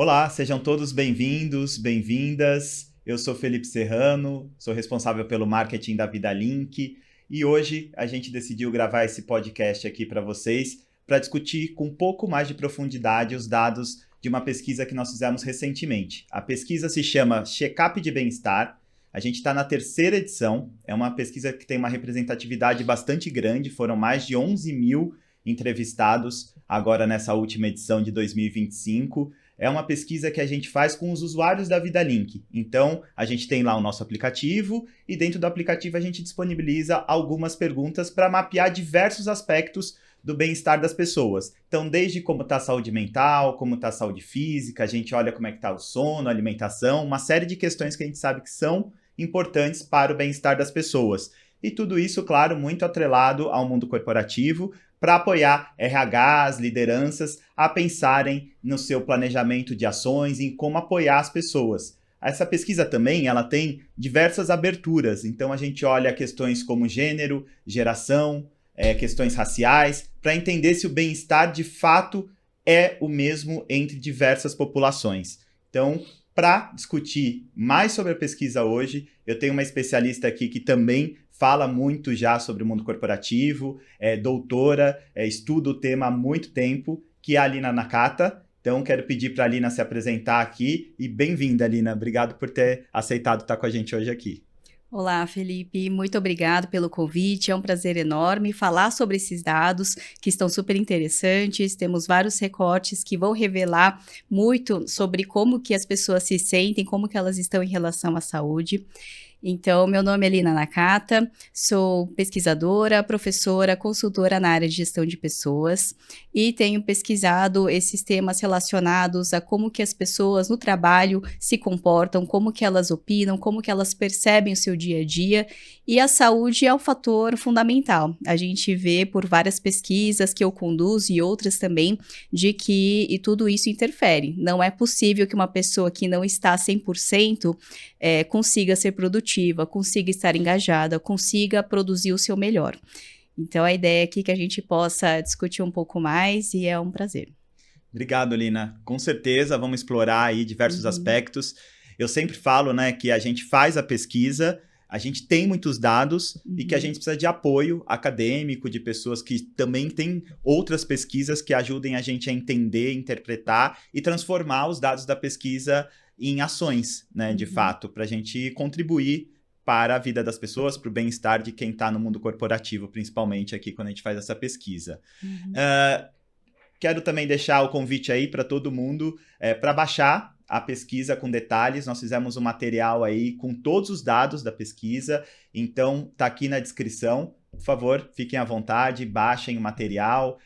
Olá, sejam todos bem-vindos, bem-vindas. Eu sou Felipe Serrano, sou responsável pelo marketing da VidaLink e hoje a gente decidiu gravar esse podcast aqui para vocês para discutir com um pouco mais de profundidade os dados de uma pesquisa que nós fizemos recentemente. A pesquisa se chama Checkup de Bem-Estar. A gente está na terceira edição, é uma pesquisa que tem uma representatividade bastante grande, foram mais de 11 mil entrevistados agora nessa última edição de 2025. É uma pesquisa que a gente faz com os usuários da VidaLink. Então, a gente tem lá o nosso aplicativo e dentro do aplicativo a gente disponibiliza algumas perguntas para mapear diversos aspectos do bem-estar das pessoas. Então, desde como está a saúde mental, como está a saúde física, a gente olha como é que está o sono, a alimentação, uma série de questões que a gente sabe que são importantes para o bem-estar das pessoas. E tudo isso, claro, muito atrelado ao mundo corporativo, para apoiar RHs, lideranças a pensarem no seu planejamento de ações e em como apoiar as pessoas. Essa pesquisa também ela tem diversas aberturas, então a gente olha questões como gênero, geração, questões raciais, para entender se o bem-estar de fato é o mesmo entre diversas populações. Então, para discutir mais sobre a pesquisa hoje, eu tenho uma especialista aqui que também fala muito já sobre o mundo corporativo, é doutora, estuda o tema há muito tempo, que é a Alina Nakata. Então, quero pedir para a Alina se apresentar aqui e bem-vinda, Alina. Obrigado por ter aceitado estar com a gente hoje aqui. Olá, Felipe. Muito obrigado pelo convite. É um prazer enorme falar sobre esses dados que estão super interessantes. Temos vários recortes que vão revelar muito sobre como que as pessoas se sentem, como que elas estão em relação à saúde. Então, meu nome é Lina Nakata, sou pesquisadora, professora, consultora na área de gestão de pessoas e tenho pesquisado esses temas relacionados a como que as pessoas no trabalho se comportam, como que elas opinam, como que elas percebem o seu dia a dia, e a saúde é um fator fundamental. A gente vê por várias pesquisas que eu conduzo e outras também, de que e tudo isso interfere. Não é possível que uma pessoa que não está 100% consiga ser produtiva, consiga estar engajada, consiga produzir o seu melhor. Então, a ideia aqui é que a gente possa discutir um pouco mais e é um prazer. Obrigado, Lina. Com certeza vamos explorar aí diversos aspectos. Eu sempre falo, né, que a gente faz a pesquisa, a gente tem muitos dados e que a gente precisa de apoio acadêmico, de pessoas que também têm outras pesquisas que ajudem a gente a entender, interpretar e transformar os dados da pesquisa em ações, né, de fato, para a gente contribuir para a vida das pessoas, para o bem-estar de quem está no mundo corporativo, principalmente aqui quando a gente faz essa pesquisa. Quero também deixar o convite aí para todo mundo para baixar a pesquisa com detalhes. Nós fizemos um material aí com todos os dados da pesquisa, então tá aqui na descrição. Por favor, fiquem à vontade, baixem o material,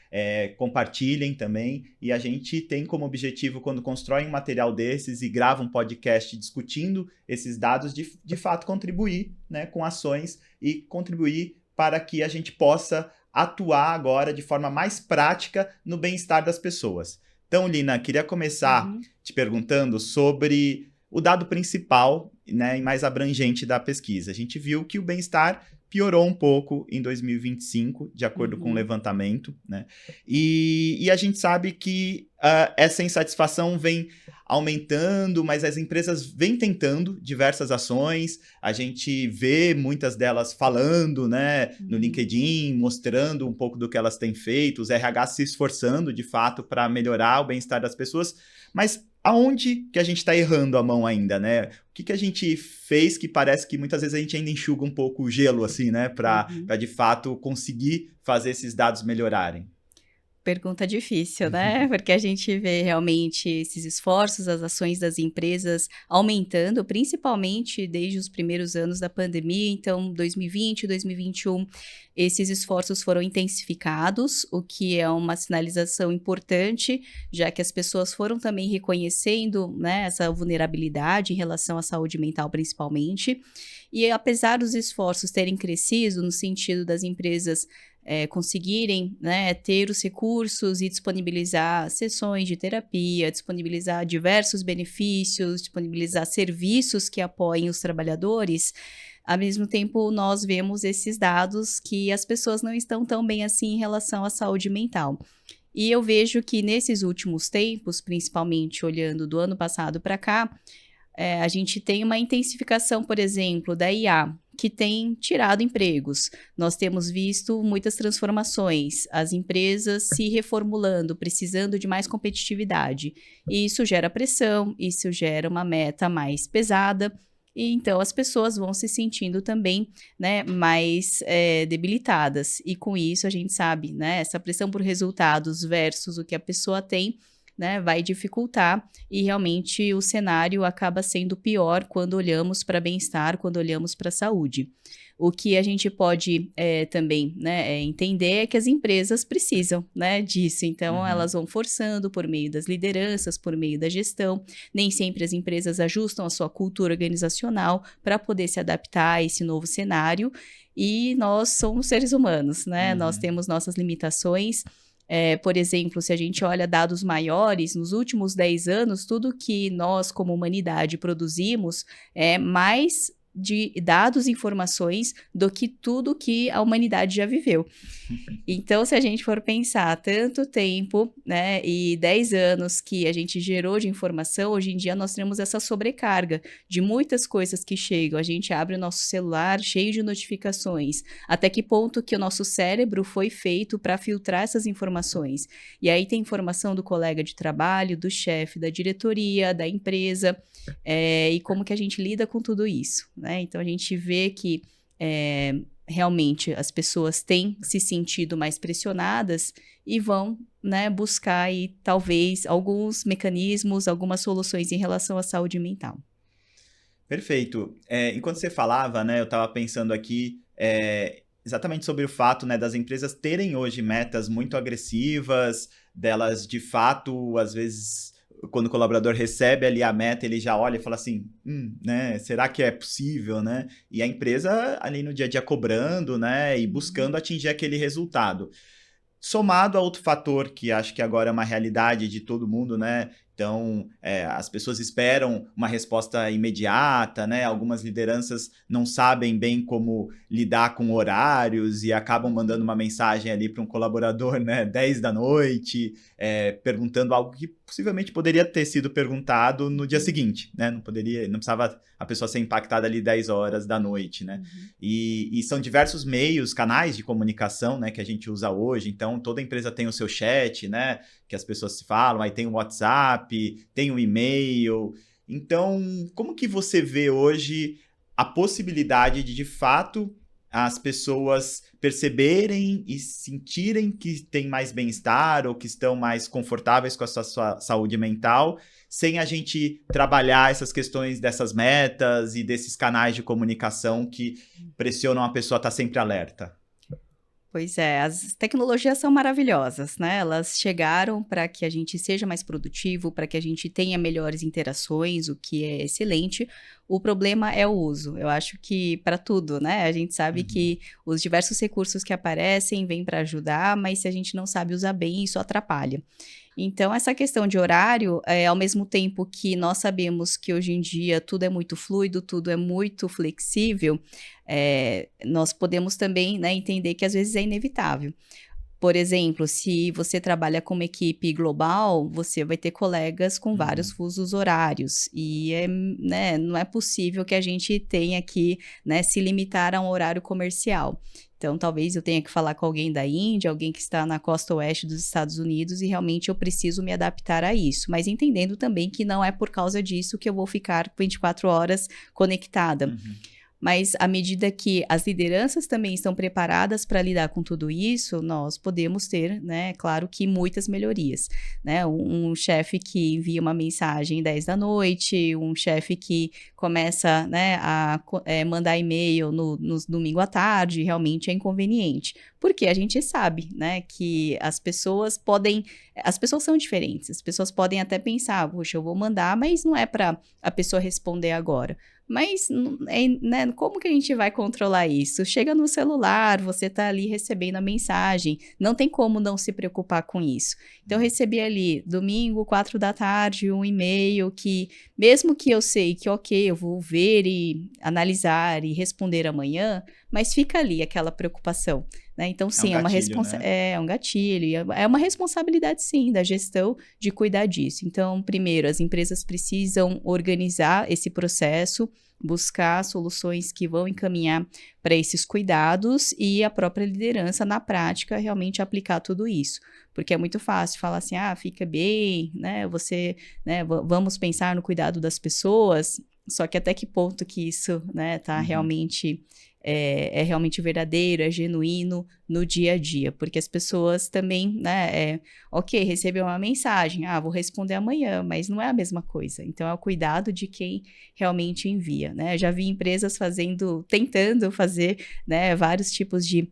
compartilhem também. E a gente tem como objetivo, quando constrói um material desses e grava um podcast discutindo esses dados, de fato contribuir, né, com ações e contribuir para que a gente possa atuar agora de forma mais prática no bem-estar das pessoas. Então, Lina, queria começar te perguntando sobre o dado principal, né, e mais abrangente da pesquisa. A gente viu que o bem-estar piorou um pouco em 2025, de acordo com o levantamento, né? E a gente sabe que essa insatisfação vem aumentando, mas as empresas vêm tentando diversas ações, a gente vê muitas delas falando, né, no LinkedIn, mostrando um pouco do que elas têm feito, os RH se esforçando, de fato, para melhorar o bem-estar das pessoas, mas aonde que a gente está errando a mão ainda, né? O que a gente fez que parece que muitas vezes a gente ainda enxuga um pouco o gelo, assim, né, para de fato conseguir fazer esses dados melhorarem? Pergunta difícil, né? Porque a gente vê realmente esses esforços, as ações das empresas aumentando, principalmente desde os primeiros anos da pandemia. Então, 2020, 2021, esses esforços foram intensificados, o que é uma sinalização importante, já que as pessoas foram também reconhecendo, né, essa vulnerabilidade em relação à saúde mental, principalmente. E apesar dos esforços terem crescido, no sentido das empresas conseguirem, né, ter os recursos e disponibilizar sessões de terapia, disponibilizar diversos benefícios, disponibilizar serviços que apoiem os trabalhadores, ao mesmo tempo nós vemos esses dados que as pessoas não estão tão bem assim em relação à saúde mental. E eu vejo que nesses últimos tempos, principalmente olhando do ano passado para cá, a gente tem uma intensificação, por exemplo, da IA, que tem tirado empregos. Nós temos visto muitas transformações, as empresas se reformulando, precisando de mais competitividade. E isso gera pressão, isso gera uma meta mais pesada. E então as pessoas vão se sentindo também, né, mais debilitadas. E com isso a gente sabe, né, essa pressão por resultados versus o que a pessoa tem, né, vai dificultar e realmente o cenário acaba sendo pior quando olhamos para bem-estar, quando olhamos para a saúde. O que a gente pode também, né, entender é que as empresas precisam, né, disso. Então, elas vão forçando por meio das lideranças, por meio da gestão. Nem sempre as empresas ajustam a sua cultura organizacional para poder se adaptar a esse novo cenário. E nós somos seres humanos, né? Nós temos nossas limitações. Por exemplo, se a gente olha dados maiores, nos últimos 10 anos, tudo que nós, como humanidade, produzimos é mais de dados e informações do que tudo que a humanidade já viveu. Então, se a gente for pensar tanto tempo, né, e 10 anos que a gente gerou de informação, hoje em dia nós temos essa sobrecarga de muitas coisas que chegam. A gente abre o nosso celular cheio de notificações. Até que ponto que o nosso cérebro foi feito para filtrar essas informações? E aí tem informação do colega de trabalho, do chefe, da diretoria, da empresa, e como que a gente lida com tudo isso, né? Então, a gente vê que realmente as pessoas têm se sentido mais pressionadas e vão, né, buscar aí, talvez alguns mecanismos, algumas soluções em relação à saúde mental. Perfeito. Enquanto você falava, né, eu estava pensando aqui exatamente sobre o fato, né, das empresas terem hoje metas muito agressivas, delas de fato, às vezes, quando o colaborador recebe ali a meta, ele já olha e fala assim, né, será que é possível, né? E a empresa ali no dia a dia cobrando, né, e buscando atingir aquele resultado. Somado a outro fator que acho que agora é uma realidade de todo mundo, né? Então, as pessoas esperam uma resposta imediata, né? Algumas lideranças não sabem bem como lidar com horários e acabam mandando uma mensagem ali para um colaborador, né? 10 da noite, perguntando algo que possivelmente poderia ter sido perguntado no dia seguinte, né? Não precisava a pessoa ser impactada ali 10 horas da noite, né? E são diversos meios, canais de comunicação, né? Que a gente usa hoje. Então, toda empresa tem o seu chat, né? Que as pessoas se falam, aí tem o WhatsApp, tem o e-mail. Então, como que você vê hoje a possibilidade de fato, as pessoas perceberem e sentirem que têm mais bem-estar ou que estão mais confortáveis com a sua saúde mental, sem a gente trabalhar essas questões dessas metas e desses canais de comunicação que pressionam a pessoa a estar sempre alerta? Pois é, as tecnologias são maravilhosas, né? Elas chegaram para que a gente seja mais produtivo, para que a gente tenha melhores interações, o que é excelente. O problema é o uso. Eu acho que para tudo, né? A gente sabe que os diversos recursos que aparecem vêm para ajudar, mas se a gente não sabe usar bem, isso atrapalha. Então, essa questão de horário, ao mesmo tempo que nós sabemos que hoje em dia tudo é muito fluido, tudo é muito flexível, nós podemos também, né, entender que às vezes é inevitável. Por exemplo, se você trabalha com uma equipe global, você vai ter colegas com vários fusos horários. E né, não é possível que a gente tenha que, né, se limitar a um horário comercial. Então, talvez eu tenha que falar com alguém da Índia, alguém que está na costa oeste dos Estados Unidos, e realmente eu preciso me adaptar a isso. Mas entendendo também que não é por causa disso que eu vou ficar 24 horas conectada. Mas à medida que as lideranças também estão preparadas para lidar com tudo isso, nós podemos ter, né, claro que muitas melhorias, né? Um chefe que envia uma mensagem 10 da noite, um chefe que começa, né, a mandar e-mail no domingo à tarde, realmente é inconveniente. Porque a gente sabe, né, que as pessoas são diferentes, as pessoas podem até pensar, poxa, eu vou mandar, mas não é para a pessoa responder agora. Mas, né, como que a gente vai controlar isso? Chega no celular, você está ali recebendo a mensagem, não tem como não se preocupar com isso. Então, eu recebi ali, domingo, 4 da tarde, um e-mail que, mesmo que eu sei que, ok, eu vou ver e analisar e responder amanhã, mas fica ali aquela preocupação, né? Então, É um sim, gatilho, né? é um gatilho, e é uma responsabilidade, sim, da gestão de cuidar disso. Então, primeiro, as empresas precisam organizar esse processo, buscar soluções que vão encaminhar para esses cuidados e a própria liderança, na prática, realmente aplicar tudo isso. Porque é muito fácil falar assim, fica bem, né, né, vamos pensar no cuidado das pessoas, só que até que ponto que isso, né, tá realmente é realmente verdadeiro, é genuíno no dia a dia, porque as pessoas também, né, ok, recebeu uma mensagem, vou responder amanhã, mas não é a mesma coisa, então é o cuidado de quem realmente envia, né, já vi empresas tentando fazer, né, vários tipos de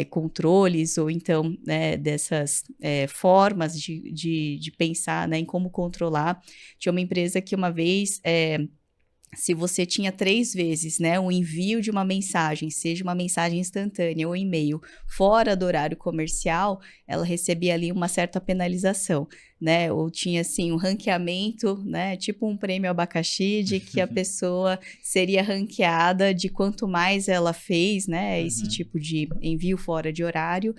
controles, ou então, né, dessas formas de pensar, né, em como controlar. Tinha uma empresa que uma vez, se você tinha 3 vezes, né, o envio de uma mensagem, seja uma mensagem instantânea ou e-mail, fora do horário comercial, ela recebia ali uma certa penalização, né, ou tinha, assim, um ranqueamento, né, tipo um prêmio abacaxi, de que a pessoa seria ranqueada de quanto mais ela fez, né, esse tipo de envio fora de horário.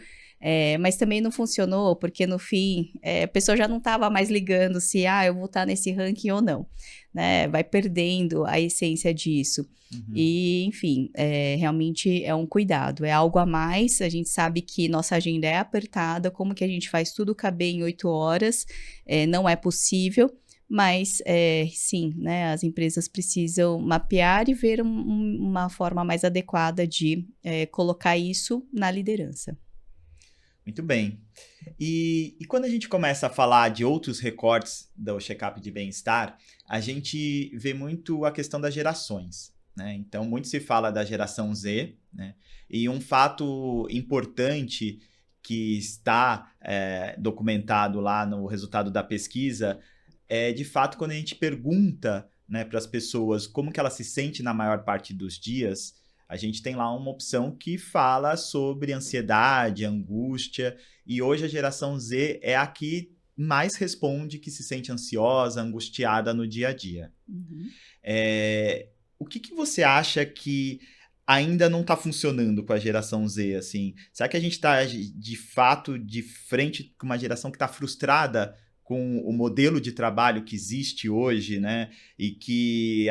Mas também não funcionou, porque no fim, a pessoa já não estava mais ligando se, eu vou estar nesse ranking ou não, né? Vai perdendo a essência disso. E, enfim, realmente é um cuidado, é algo a mais. A gente sabe que nossa agenda é apertada, como que a gente faz tudo caber em 8 horas? Não é possível. Mas, sim, né, as empresas precisam mapear e ver uma forma mais adequada de colocar isso na liderança. Muito bem. E quando a gente começa a falar de outros recortes do check-up de bem-estar, a gente vê muito a questão das gerações, né? Então, muito se fala da geração Z, né? E um fato importante que está documentado lá no resultado da pesquisa é, de fato, quando a gente pergunta, né, para as pessoas como que ela se sente na maior parte dos dias, a gente tem lá uma opção que fala sobre ansiedade, angústia, e hoje a geração Z é a que mais responde que se sente ansiosa, angustiada no dia a dia. O que você acha que ainda não está funcionando com a geração Z, assim? Será que a gente está, de fato, de frente com uma geração que está frustrada com o modelo de trabalho que existe hoje, né? E que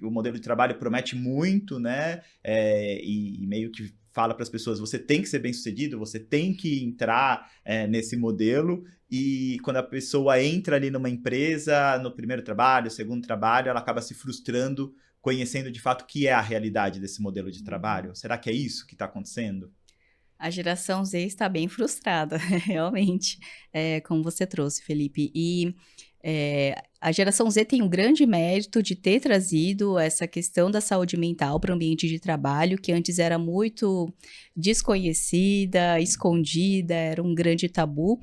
o modelo de trabalho promete muito, né? E meio que fala para as pessoas, você tem que ser bem-sucedido, você tem que entrar nesse modelo, e quando a pessoa entra ali numa empresa, no primeiro trabalho, segundo trabalho, ela acaba se frustrando, conhecendo de fato o que é a realidade desse modelo de trabalho. Será que é isso que está acontecendo? A geração Z está bem frustrada, realmente, como você trouxe, Felipe. E a geração Z tem um grande mérito de ter trazido essa questão da saúde mental para o ambiente de trabalho, que antes era muito desconhecida, escondida, era um grande tabu.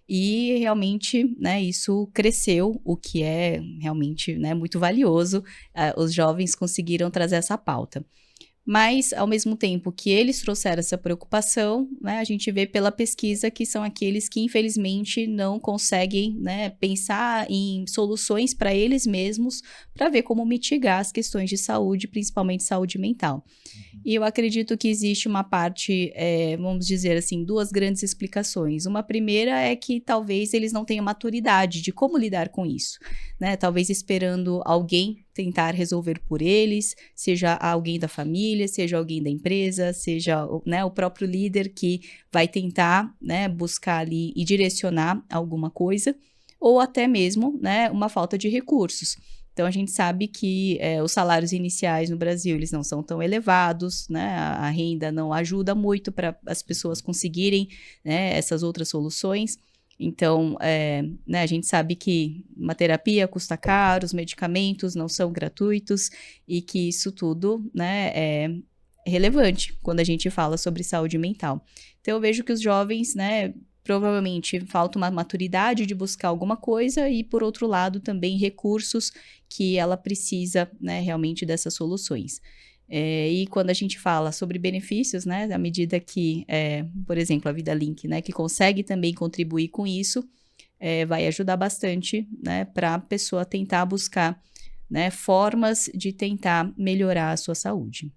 E realmente, né, isso cresceu, o que é realmente, né, muito valioso. Os jovens conseguiram trazer essa pauta. Mas, ao mesmo tempo que eles trouxeram essa preocupação, né, a gente vê pela pesquisa que são aqueles que, infelizmente, não conseguem, né, pensar em soluções para eles mesmos, para ver como mitigar as questões de saúde, principalmente saúde mental. E eu acredito que existe uma parte, vamos dizer assim, 2 grandes explicações. Uma primeira é que talvez eles não tenham maturidade de como lidar com isso, né? Talvez esperando alguém tentar resolver por eles, seja alguém da família, seja alguém da empresa, seja, né, o próprio líder que vai tentar, né, buscar ali e direcionar alguma coisa, ou até mesmo, né, uma falta de recursos. Então, a gente sabe que os salários iniciais no Brasil, eles não são tão elevados, né? A renda não ajuda muito para as pessoas conseguirem, né, essas outras soluções. Então, né, a gente sabe que uma terapia custa caro, os medicamentos não são gratuitos, e que isso tudo, né, é relevante quando a gente fala sobre saúde mental. Então, eu vejo que os jovens, né, provavelmente falta uma maturidade de buscar alguma coisa, e, por outro lado, também recursos que ela precisa, né, realmente dessas soluções. E quando a gente fala sobre benefícios, né, à medida que, por exemplo, a Vida Link, né, que consegue também contribuir com isso, vai ajudar bastante, né, para a pessoa tentar buscar, né, formas de tentar melhorar a sua saúde.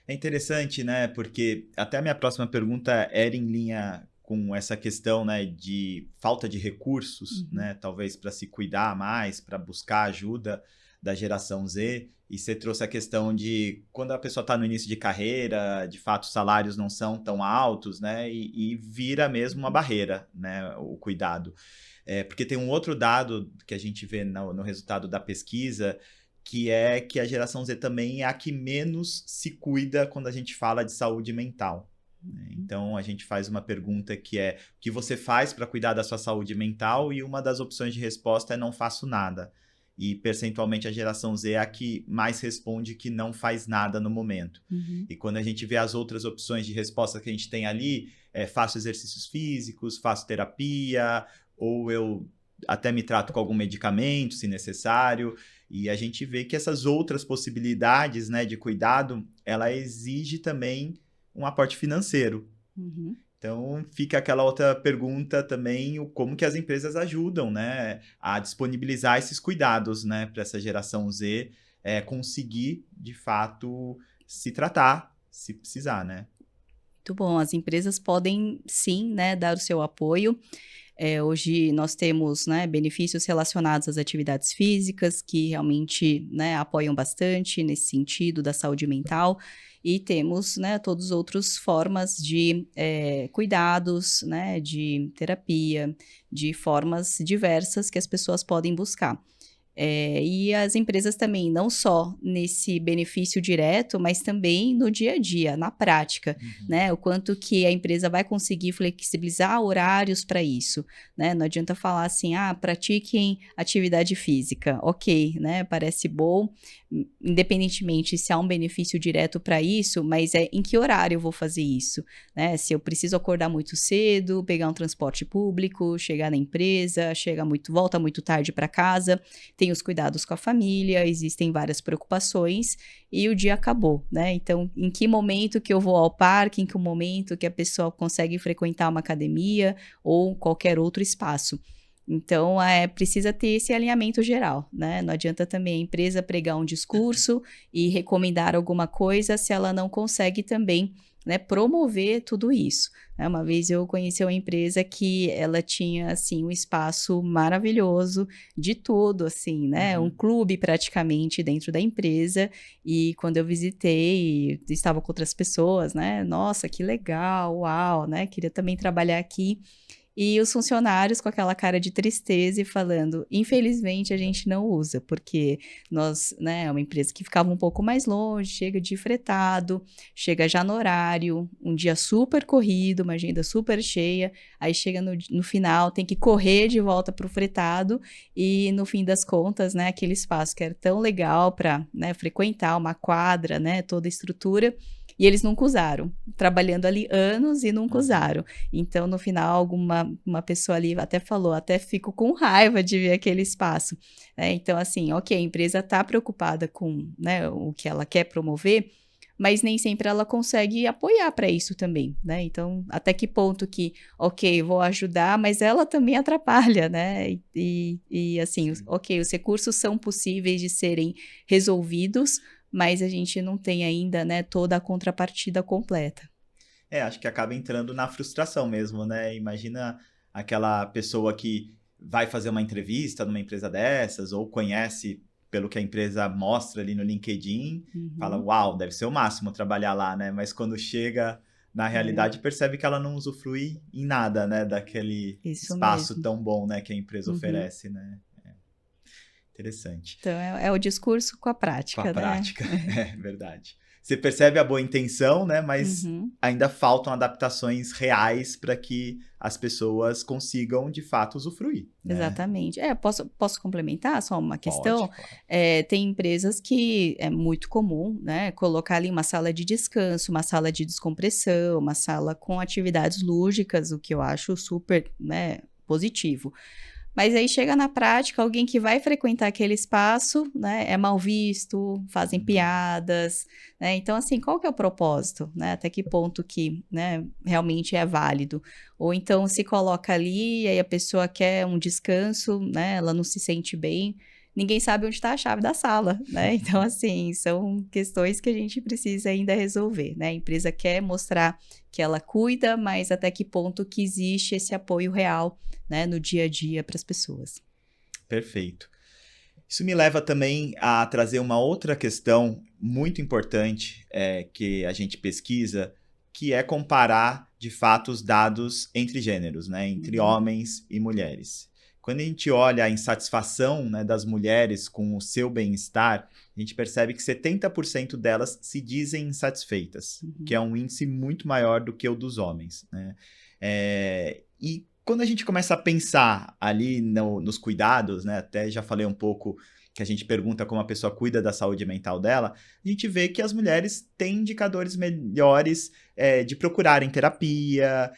É interessante, né? Porque até a minha próxima pergunta era em linha com essa questão, né, de falta de recursos, Uhum. né, talvez para se cuidar mais, para buscar ajuda da geração Z. E você trouxe a questão de quando a pessoa está no início de carreira, de fato os salários não são tão altos, né, e vira mesmo uma barreira, né, o cuidado. Porque tem um outro dado que a gente vê no resultado da pesquisa, que é que a geração Z também é a que menos se cuida quando a gente fala de saúde mental, né? Então a gente faz uma pergunta que é: o que você faz para cuidar da sua saúde mental? E uma das opções de resposta é não faço nada. E percentualmente a geração Z é a que mais responde que não faz nada no momento. Uhum. E quando a gente vê as outras opções de resposta que a gente tem ali, faço exercícios físicos, faço terapia, ou eu até me trato com algum medicamento, se necessário. E a gente vê que essas outras possibilidades, né, de cuidado, ela exige também um aporte financeiro. Uhum. Então, fica aquela outra pergunta também, como que as empresas ajudam, né, a disponibilizar esses cuidados, né, para essa geração Z conseguir, de fato, se tratar, se precisar, né? Muito bom. As empresas podem sim, né, dar o seu apoio. Hoje nós temos, né, benefícios relacionados às atividades físicas que realmente, né, apoiam bastante nesse sentido da saúde mental e temos, né, todas as outras formas de cuidados, né, de terapia, de formas diversas que as pessoas podem buscar. E as empresas também, não só nesse benefício direto, mas também no dia a dia, na prática, Uhum. né? O quanto que a empresa vai conseguir flexibilizar horários para isso, né? Não adianta falar assim, pratiquem atividade física, ok, né? Parece bom, independentemente se há um benefício direto para isso, mas em que horário eu vou fazer isso, né? Se eu preciso acordar muito cedo, pegar um transporte público, chegar na empresa, volta muito tarde para casa, tem os cuidados com a família, existem várias preocupações e o dia acabou, né? Então, em que momento que eu vou ao parque, em que momento que a pessoa consegue frequentar uma academia ou qualquer outro espaço? Então, precisa ter esse alinhamento geral, né? Não adianta também a empresa pregar um discurso e recomendar alguma coisa se ela não consegue também, né, promover tudo isso, né? Uma vez eu conheci uma empresa que ela tinha, assim, um espaço maravilhoso de tudo, assim, né? Um Uhum. clube praticamente dentro da empresa e quando eu visitei, estava com outras pessoas, né? Nossa, que legal, uau, né? Queria também trabalhar aqui. E os funcionários com aquela cara de tristeza e falando: "Infelizmente a gente não usa, porque nós, né, é uma empresa que ficava um pouco mais longe, chega de fretado, chega já no horário, um dia super corrido, uma agenda super cheia, aí chega no final, tem que correr de volta para o fretado e no fim das contas, né, aquele espaço que era tão legal para, né, frequentar uma quadra, né, toda a estrutura, e eles nunca usaram, trabalhando ali anos e nunca Uhum. usaram. Então, no final, uma pessoa ali até falou: "Até fico com raiva de ver aquele espaço", né. Então, assim, ok, a empresa está preocupada com, né, o que ela quer promover, mas nem sempre ela consegue apoiar para isso também, né. Então, até que ponto que, ok, vou ajudar, mas ela também atrapalha, né. E assim, Sim. ok, os recursos são possíveis de serem resolvidos, mas a gente não tem ainda, né, toda a contrapartida completa. Acho que acaba entrando na frustração mesmo, né? Imagina aquela pessoa que vai fazer uma entrevista numa empresa dessas, ou conhece pelo que a empresa mostra ali no LinkedIn, fala, Uhum. uau, deve ser o máximo trabalhar lá, né? Mas quando chega na É, realidade, percebe que ela não usufrui em nada, né? Daquele isso espaço mesmo. tão bom, né? Que a empresa Uhum. oferece, né? Interessante. Então é o discurso com a Com a prática, né. prática, é verdade. Você percebe a boa intenção, né, mas Uhum. ainda faltam adaptações reais para que as pessoas consigam, de fato, usufruir, né. Exatamente. Posso complementar só uma Pode, questão? claro. Tem empresas que é muito comum, né, colocar ali uma sala de descanso, uma sala de descompressão, uma sala com atividades lúdicas, o que eu acho super, né, positivo. Mas aí chega na prática, alguém que vai frequentar aquele espaço, né, é mal visto, fazem Uhum. piadas, né, então assim, qual que é o propósito, né, até que ponto que, né, realmente é válido? Ou então se coloca ali, e aí a pessoa quer um descanso, né, ela não se sente bem, ninguém sabe onde está a chave da sala, né? Então, assim, são questões que a gente precisa ainda resolver, né? A empresa quer mostrar que ela cuida, mas até que ponto que existe esse apoio real, né, no dia a dia para as pessoas. Perfeito. Isso me leva também a trazer uma outra questão muito importante que a gente pesquisa, que é comparar, de fato, os dados entre gêneros, né? Entre homens e mulheres. Quando a gente olha a insatisfação, né, das mulheres com o seu bem-estar, a gente percebe que 70% delas se dizem insatisfeitas, que é um índice muito maior do que o dos homens, né? E quando a gente começa a pensar ali nos cuidados, né, até já falei um pouco que a gente pergunta como a pessoa cuida da saúde mental dela, a gente vê que as mulheres têm indicadores melhores de procurarem terapia,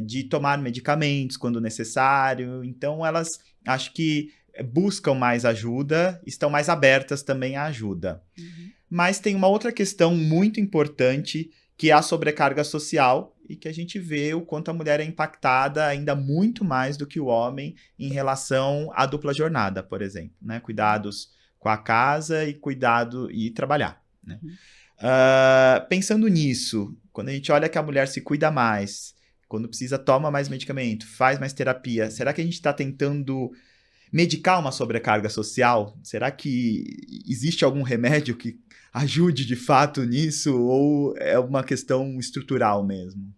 de tomar medicamentos quando necessário. Então, elas acho que buscam mais ajuda, estão mais abertas também à ajuda. Mas tem uma outra questão muito importante, que é a sobrecarga social, e que a gente vê o quanto a mulher é impactada ainda muito mais do que o homem em relação à dupla jornada, por exemplo, né? Cuidados com a casa e cuidado e trabalhar, né? Pensando nisso, quando a gente olha que a mulher se cuida mais, quando precisa toma mais medicamento, faz mais terapia, será que a gente está tentando medicar uma sobrecarga social? Será que existe algum remédio que ajude de fato nisso, ou é uma questão estrutural mesmo?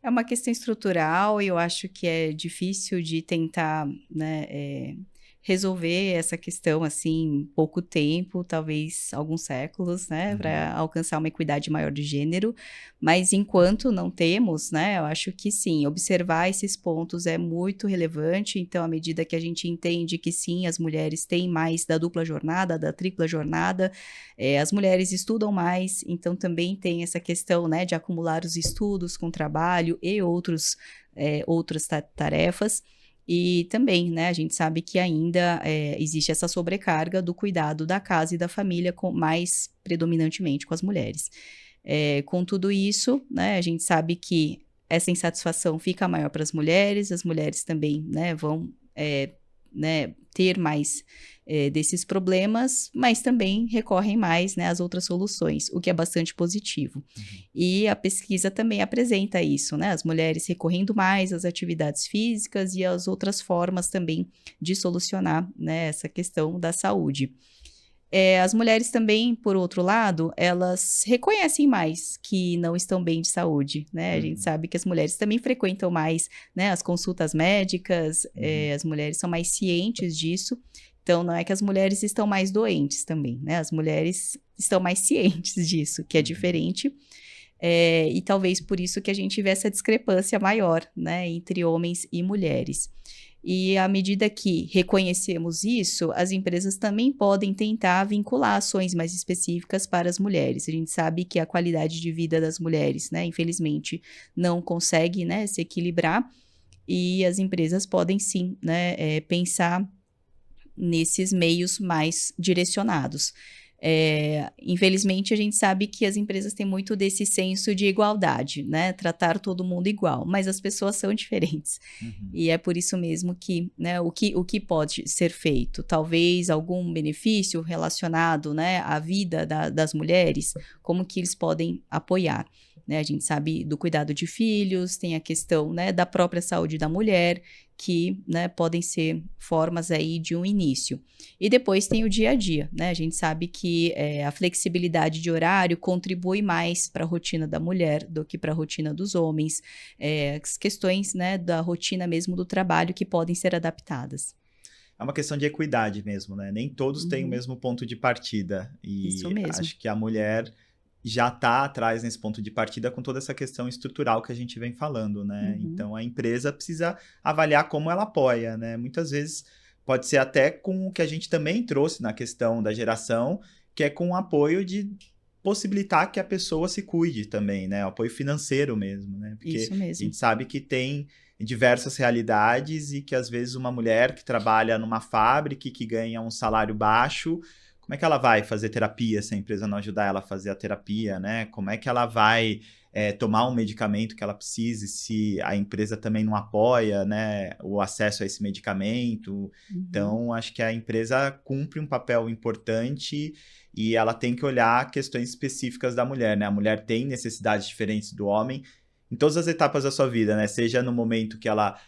É uma questão estrutural e eu acho que é difícil de tentar, né, resolver essa questão, assim, em pouco tempo, talvez alguns séculos, né, para alcançar uma equidade maior de gênero, mas enquanto não temos, né, eu acho que sim, observar esses pontos é muito relevante, então à medida que a gente entende que sim, as mulheres têm mais da dupla jornada, da tripla jornada, as mulheres estudam mais, então também tem essa questão, né, de acumular os estudos com trabalho e outras tarefas. E também, né, a gente sabe que ainda existe essa sobrecarga do cuidado da casa e da família, mais predominantemente com as mulheres. Com tudo isso, né, a gente sabe que essa insatisfação fica maior para as mulheres também, né, vão né, ter mais desses problemas, mas também recorrem mais, né, às outras soluções, o que é bastante positivo. E a pesquisa também apresenta isso, né, as mulheres recorrendo mais às atividades físicas e às outras formas também de solucionar, né, essa questão da saúde. As mulheres também, por outro lado, elas reconhecem mais que não estão bem de saúde, né? A gente sabe que as mulheres também frequentam mais, né, as consultas médicas, as mulheres são mais cientes disso. Então, não é que as mulheres estão mais doentes também, né? As mulheres estão mais cientes disso, que é diferente. E talvez por isso que a gente vê essa discrepância maior, né, entre homens e mulheres. E à medida que reconhecemos isso, as empresas também podem tentar vincular ações mais específicas para as mulheres. A gente sabe que a qualidade de vida das mulheres, né, infelizmente, não consegue, né, se equilibrar, e as empresas podem sim, né, pensar nesses meios mais direcionados. Infelizmente, a gente sabe que as empresas têm muito desse senso de igualdade, né? Tratar todo mundo igual, mas as pessoas são diferentes. E é por isso mesmo que, né, o que pode ser feito? Talvez algum benefício relacionado, né, à vida das mulheres, como que eles podem apoiar. Né? A gente sabe do cuidado de filhos, tem a questão, né, da própria saúde da mulher, que, né, podem ser formas aí de um início. E depois tem o dia a dia, né? A gente sabe que a flexibilidade de horário contribui mais para a rotina da mulher do que para a rotina dos homens. As questões, né, da rotina mesmo do trabalho que podem ser adaptadas. É uma questão de equidade mesmo, né? Nem todos têm o mesmo ponto de partida. Isso E mesmo. acho que a mulher já está atrás nesse ponto de partida com toda essa questão estrutural que a gente vem falando, né? Então, a empresa precisa avaliar como ela apoia, né? Muitas vezes pode ser até com o que a gente também trouxe na questão da geração, que é com o apoio de possibilitar que a pessoa se cuide também, né? O apoio financeiro mesmo, né? Porque Isso mesmo. a gente sabe que tem diversas realidades e que às vezes uma mulher que trabalha numa fábrica e que ganha um salário baixo como é que ela vai fazer terapia se a empresa não ajudar ela a fazer a terapia, né? Como é que ela vai tomar um medicamento que ela precise se a empresa também não apoia, né, o acesso a esse medicamento? Então, acho que a empresa cumpre um papel importante e ela tem que olhar questões específicas da mulher, né? A mulher tem necessidades diferentes do homem em todas as etapas da sua vida, né? Seja no momento que ela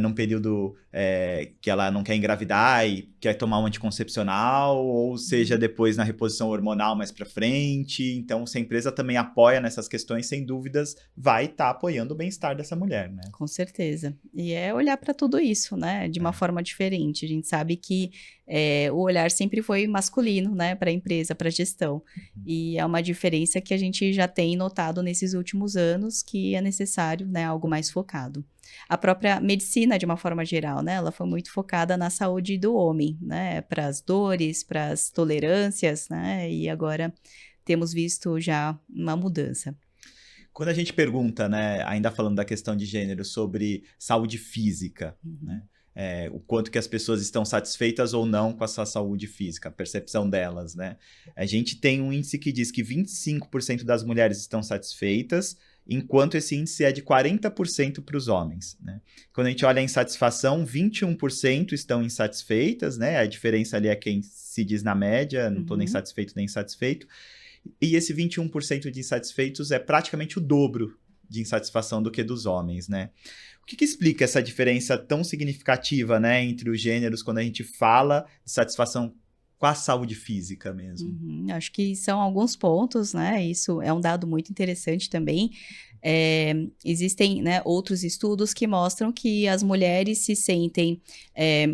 num período que ela não quer engravidar e quer tomar um anticoncepcional, ou seja, depois na reposição hormonal mais pra frente. Então, se a empresa também apoia nessas questões, sem dúvidas, vai estar apoiando o bem-estar dessa mulher, né? Com certeza. E é olhar para tudo isso, né, de uma forma diferente. A gente sabe que o olhar sempre foi masculino, né, para a empresa, para a gestão. E é uma diferença que a gente já tem notado nesses últimos anos, que é necessário, né, algo mais focado. A própria medicina, de uma forma geral, né, ela foi muito focada na saúde do homem, né, para as dores, para as tolerâncias, né, e agora temos visto já uma mudança. Quando a gente pergunta, né, ainda falando da questão de gênero, sobre saúde física, né, o quanto que as pessoas estão satisfeitas ou não com a sua saúde física, a percepção delas, né? A gente tem um índice que diz que 25% das mulheres estão satisfeitas, enquanto esse índice é de 40% para os homens, né? Quando a gente olha a insatisfação, 21% estão insatisfeitas, né? A diferença ali é quem se diz na média, não estou nem satisfeito nem insatisfeito. E esse 21% de insatisfeitos é praticamente o dobro de insatisfação do que dos homens, né? O que explica essa diferença tão significativa, né, entre os gêneros quando a gente fala de satisfação com a saúde física mesmo? Acho que são alguns pontos, né? Isso é um dado muito interessante também. Existem, né, outros estudos que mostram que as mulheres se sentem,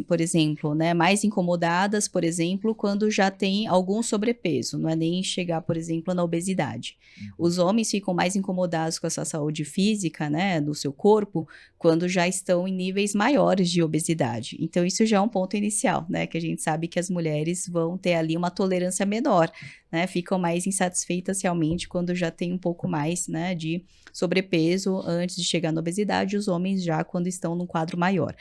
por exemplo, né, mais incomodadas, por exemplo, quando já tem algum sobrepeso, não é nem chegar, por exemplo, na obesidade. Os homens ficam mais incomodados com essa saúde física, né, do seu corpo, quando já estão em níveis maiores de obesidade. Então, isso já é um ponto inicial, né, que a gente sabe que as mulheres vão ter ali uma tolerância menor, né, ficam mais insatisfeitas realmente quando já tem um pouco mais, né, de sobrepeso antes de chegar na obesidade, os homens já quando estão num quadro maior.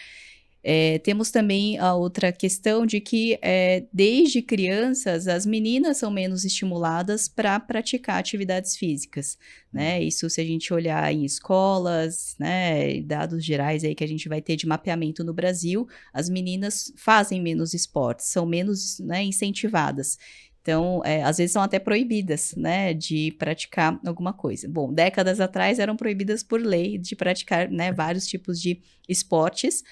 Temos também a outra questão de que, desde crianças, as meninas são menos estimuladas para praticar atividades físicas, né? Isso se a gente olhar em escolas, né, dados gerais aí que a gente vai ter de mapeamento no Brasil, as meninas fazem menos esportes, são menos, né, incentivadas. Então, às vezes são até proibidas, né, de praticar alguma coisa. Bom, décadas atrás eram proibidas por lei de praticar, né, vários tipos de esportes.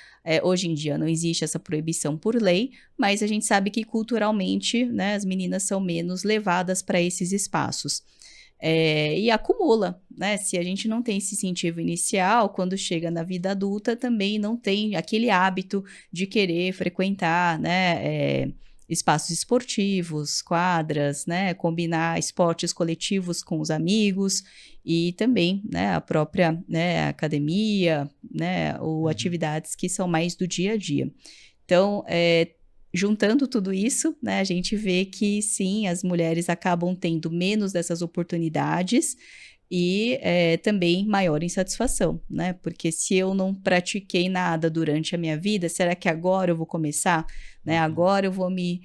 Hoje em dia não existe essa proibição por lei, mas a gente sabe que culturalmente, né, as meninas são menos levadas para esses espaços. E acumula, né? Se a gente não tem esse incentivo inicial, quando chega na vida adulta, também não tem aquele hábito de querer frequentar, né? Espaços esportivos, quadras, né, combinar esportes coletivos com os amigos e também, né, a própria, né, academia, né, ou atividades que são mais do dia a dia. Então, juntando tudo isso, né, a gente vê que sim, as mulheres acabam tendo menos dessas oportunidades e também maior insatisfação, né? Porque se eu não pratiquei nada durante a minha vida, será que agora eu vou começar? Né? Agora eu vou me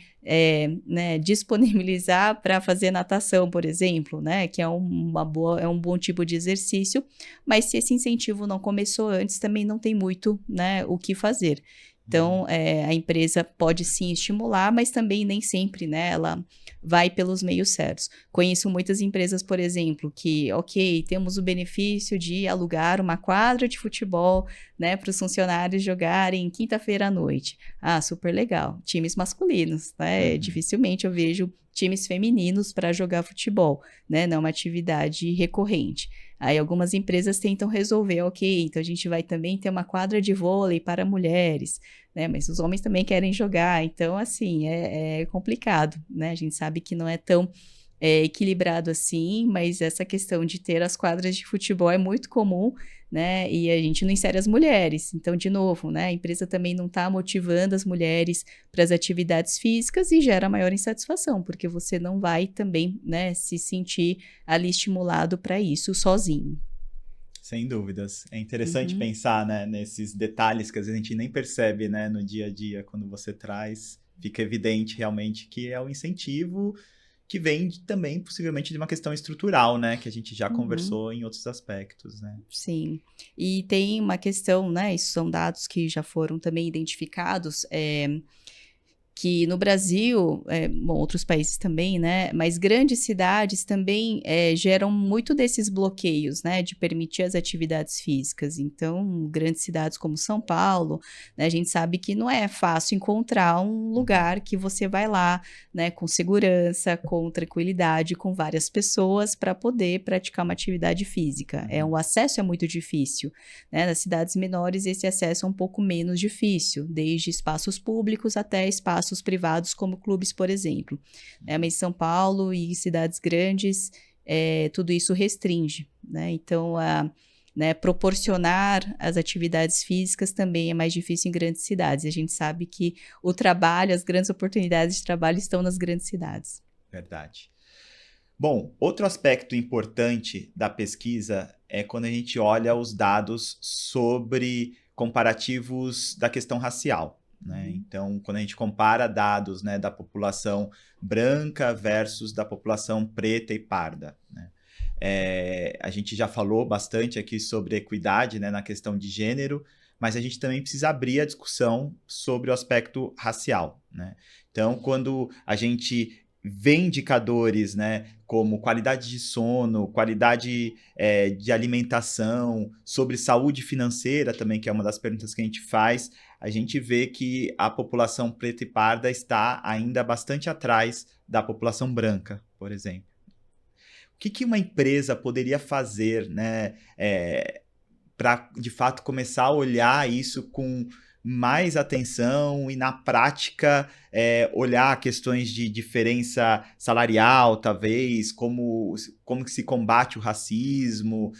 né, disponibilizar para fazer natação, por exemplo, né? Que é um bom tipo de exercício, mas se esse incentivo não começou antes, também não tem muito, né, o que fazer. Então, a empresa pode sim estimular, mas também nem sempre, né, ela vai pelos meios certos. Conheço muitas empresas, por exemplo, que, ok, temos o benefício de alugar uma quadra de futebol, né, para os funcionários jogarem quinta-feira à noite. Ah, super legal. Times masculinos, né? Dificilmente eu vejo times femininos para jogar futebol, né? Não é uma atividade recorrente. Aí algumas empresas tentam resolver, ok, então a gente vai também ter uma quadra de vôlei para mulheres, né? Mas os homens também querem jogar, então assim, é complicado, né? A gente sabe que não é tão equilibrado assim, mas essa questão de ter as quadras de futebol é muito comum, né? E a gente não insere as mulheres. Então, de novo, né? A empresa também não está motivando as mulheres para as atividades físicas e gera maior insatisfação, porque você não vai também, né, se sentir ali estimulado para isso sozinho. Sem dúvidas. É interessante pensar, né, nesses detalhes que às vezes a gente nem percebe, né, no dia a dia, quando você traz. Fica evidente realmente que é o incentivo que vem também, possivelmente, de uma questão estrutural, né? Que a gente já Uhum. conversou em outros aspectos, né? Sim. E tem uma questão, né? Isso são dados que já foram também identificados. Que no Brasil, bom, outros países também, né? Mas grandes cidades também geram muito desses bloqueios, né? De permitir as atividades físicas. Então, grandes cidades como São Paulo, né? A gente sabe que não é fácil encontrar um Uhum. lugar que você vai lá, né? Com segurança, com tranquilidade, com várias pessoas para poder praticar uma atividade física. Uhum. O acesso é muito difícil, né? Nas cidades menores, esse acesso é um pouco menos difícil, desde espaços públicos até espaços privados, como clubes, por exemplo. Mas em São Paulo e cidades grandes, tudo isso restringe, né? Então, né, proporcionar as atividades físicas também é mais difícil em grandes cidades. A gente sabe que o trabalho, as grandes oportunidades de trabalho estão nas grandes cidades. Verdade. Bom, outro aspecto importante da pesquisa é quando a gente olha os dados sobre comparativos da questão racial, né? Uhum. Então, quando a gente compara dados, né, da população branca versus da população preta e parda, né? A gente já falou bastante aqui sobre equidade, né, na questão de gênero, mas a gente também precisa abrir a discussão sobre o aspecto racial, né? Então, quando a gente vê indicadores, né, como qualidade de sono, qualidade de alimentação, sobre saúde financeira também, que é uma das perguntas que a gente faz, a gente vê que a população preta e parda está ainda bastante atrás da população branca, por exemplo. O que, que uma empresa poderia fazer, né, para de fato começar a olhar isso com mais atenção e na prática olhar questões de diferença salarial, talvez, como que se combate o racismo.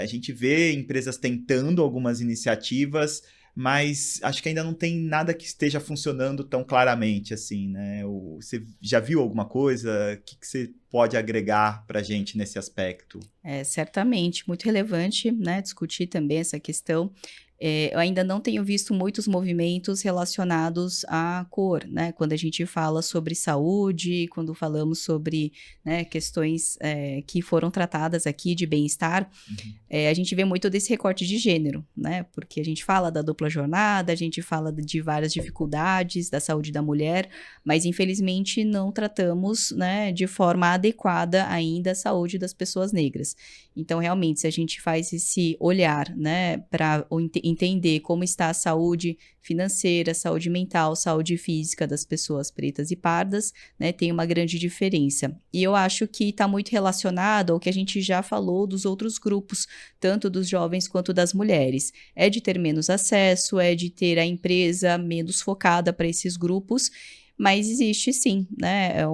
A gente vê empresas tentando algumas iniciativas, mas acho que ainda não tem nada que esteja funcionando tão claramente assim, né? Você já viu alguma coisa? O que, que você pode agregar para a gente nesse aspecto? Certamente, muito relevante, né, discutir também essa questão. Eu ainda não tenho visto muitos movimentos relacionados à cor, né, quando a gente fala sobre saúde, quando falamos sobre, né, questões, que foram tratadas aqui de bem-estar, Uhum. a gente vê muito desse recorte de gênero, né? Porque a gente fala da dupla jornada, a gente fala de várias dificuldades da saúde da mulher, mas infelizmente não tratamos, né, de forma adequada ainda a saúde das pessoas negras. Então, realmente, se a gente faz esse olhar, né, para entender como está a saúde financeira, saúde mental, saúde física das pessoas pretas e pardas, né, tem uma grande diferença. E eu acho que está muito relacionado ao que a gente já falou dos outros grupos, tanto dos jovens quanto das mulheres. É de ter menos acesso, é de ter a empresa menos focada para esses grupos, mas existe sim, né,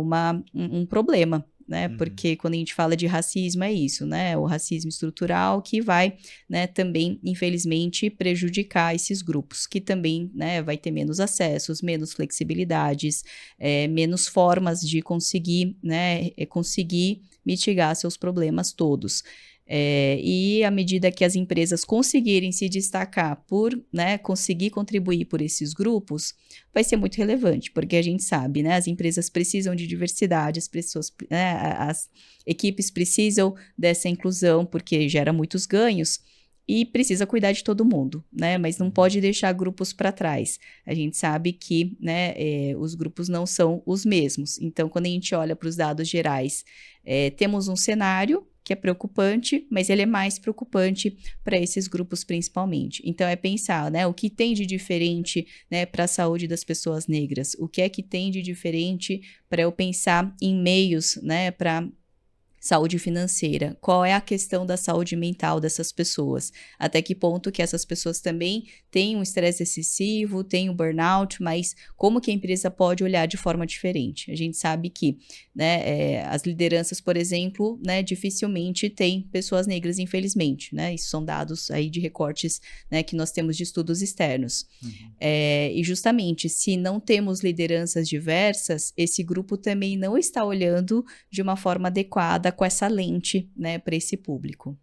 um problema, né, Uhum. porque quando a gente fala de racismo é isso, né, o racismo estrutural que vai, né, também, infelizmente, prejudicar esses grupos, que também, né, vai ter menos acessos, menos flexibilidades, menos formas de conseguir, né, conseguir mitigar seus problemas todos. E à medida que as empresas conseguirem se destacar por, né, conseguir contribuir por esses grupos, vai ser muito relevante, porque a gente sabe, né, as empresas precisam de diversidade, as pessoas, né, as equipes precisam dessa inclusão, porque gera muitos ganhos, e precisa cuidar de todo mundo, né, mas não Uhum. pode deixar grupos para trás. A gente sabe que, né, os grupos não são os mesmos. Então, quando a gente olha para os dados gerais, temos um cenário que é preocupante, mas ele é mais preocupante para esses grupos principalmente. Então é pensar, né, o que tem de diferente, né, para a saúde das pessoas negras? O que é que tem de diferente para eu pensar em meios, né, para saúde financeira? Qual é a questão da saúde mental dessas pessoas? Até que ponto que essas pessoas também têm um estresse excessivo, têm um burnout, mas como que a empresa pode olhar de forma diferente? A gente sabe que, né, as lideranças, por exemplo, né, dificilmente têm pessoas negras, infelizmente, né? Isso são dados aí de recortes, né, que nós temos de estudos externos. Uhum. E justamente, se não temos lideranças diversas, esse grupo também não está olhando de uma forma adequada com essa lente, né, para esse público.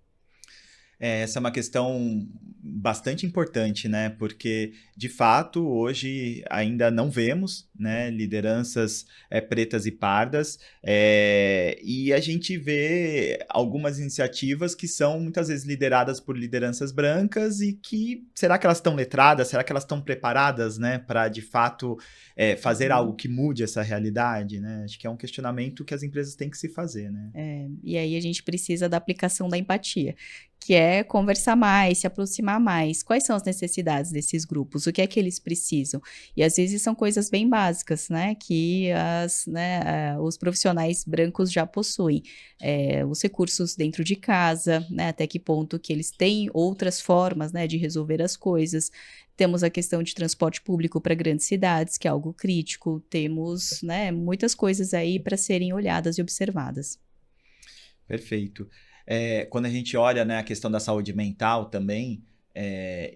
Essa é uma questão bastante importante, né? Porque, de fato, hoje ainda não vemos, né? Lideranças pretas e pardas. E a gente vê algumas iniciativas que são muitas vezes lideradas por lideranças brancas e que, será que elas estão letradas? Será que elas estão preparadas, né, para de fato fazer algo que mude essa realidade, né? Acho que é um questionamento que as empresas têm que se fazer, né? E aí a gente precisa da aplicação da empatia, que é conversar mais, se aproximar mais. Quais são as necessidades desses grupos? O que é que eles precisam? E às vezes são coisas bem básicas, né? Que os profissionais brancos já possuem. Os recursos dentro de casa, né? Até que ponto que eles têm outras formas, né, de resolver as coisas. Temos a questão de transporte público para grandes cidades, que é algo crítico. Temos, né, muitas coisas aí para serem olhadas e observadas. Perfeito. Quando a gente olha, né, a questão da saúde mental também,